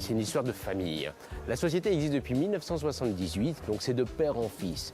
c'est une histoire de famille. La société existe depuis 1978, donc c'est de père en fils.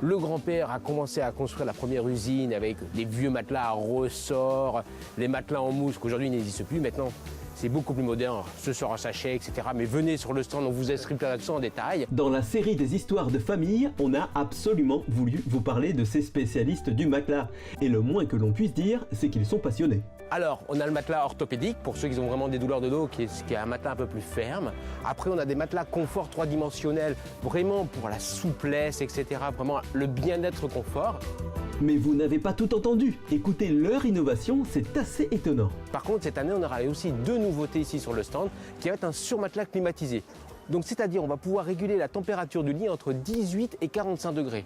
Le grand-père a commencé à construire la première usine avec des vieux matelas à ressort, les matelas en mousse qu'aujourd'hui n'existent plus. Maintenant, c'est beaucoup plus moderne, ce sort en sachet, etc. Mais venez sur le stand, on vous expliquera tout ça en détail. Dans la série des histoires de famille, on a absolument voulu vous parler de ces spécialistes du matelas. Et le moins que l'on puisse dire, c'est qu'ils sont passionnés. Alors, on a le matelas orthopédique, pour ceux qui ont vraiment des douleurs de dos, qui est un matelas un peu plus ferme. Après, on a des matelas confort 3-dimensionnels, vraiment pour la souplesse, etc. Vraiment le bien-être confort. Mais vous n'avez pas tout entendu. Écoutez leur innovation, c'est assez étonnant. Par contre, cette année, on aura aussi deux nouveautés ici sur le stand, qui va être un surmatelas climatisé. Donc, c'est-à-dire, on va pouvoir réguler la température du lit entre 18 et 45 degrés.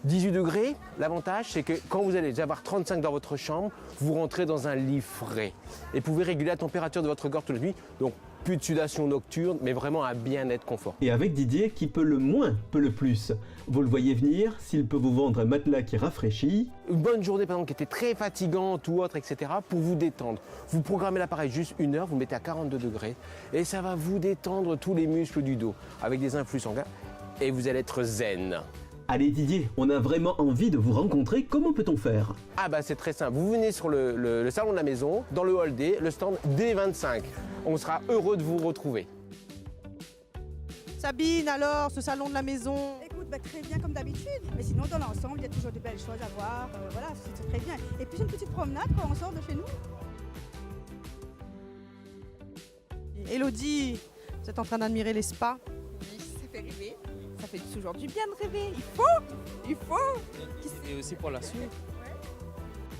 18 degrés, l'avantage c'est que quand vous allez avoir 35 dans votre chambre, vous rentrez dans un lit frais. Et vous pouvez réguler la température de votre corps toute la nuit, donc plus de sudation nocturne, mais vraiment un bien-être confort. Et avec Didier, qui peut le moins, peut le plus. Vous le voyez venir, s'il peut vous vendre un matelas qui rafraîchit. Une bonne journée par exemple qui était très fatigante ou autre, etc. pour vous détendre. Vous programmez l'appareil juste 1 heure, vous le mettez à 42 degrés et ça va vous détendre tous les muscles du dos avec des influx sanguins et vous allez être zen. Allez Didier, on a vraiment envie de vous rencontrer, comment peut-on faire? Ah bah c'est très simple, vous venez sur le salon de la maison, dans le hall D, le stand D25. On sera heureux de vous retrouver. Sabine, alors, ce salon de la maison? Écoute, très bien comme d'habitude. Mais sinon, dans l'ensemble, il y a toujours de belles choses à voir. Voilà, c'est très bien. Et puis, une petite promenade quand on sort de chez nous. Élodie, vous êtes en train d'admirer les spas? Oui, ça fait rêver. Ça fait toujours du bien de rêver. Il faut. Et aussi pour la suite.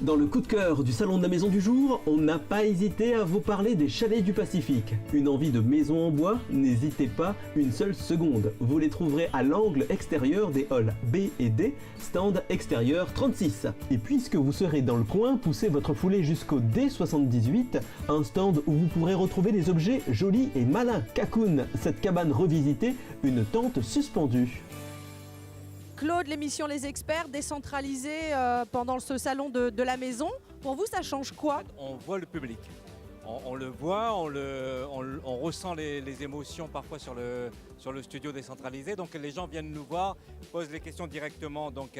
Dans le coup de cœur du salon de la maison du jour, on n'a pas hésité à vous parler des chalets du Pacifique. Une envie de maison en bois? N'hésitez pas une seule seconde. Vous les trouverez à l'angle extérieur des halls B et D, stand extérieur 36. Et puisque vous serez dans le coin, poussez votre foulée jusqu'au D78, un stand où vous pourrez retrouver des objets jolis et malins. Cacoon, cette cabane revisitée, une tente suspendue. Claude, l'émission Les Experts, décentralisée pendant ce salon de la maison. Pour vous, ça change quoi? On voit le public. On le voit, on ressent les émotions parfois sur le studio décentralisé. Donc les gens viennent nous voir, posent les questions directement donc,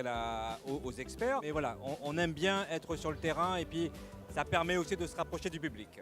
aux experts. Et voilà, on aime bien être sur le terrain et puis ça permet aussi de se rapprocher du public.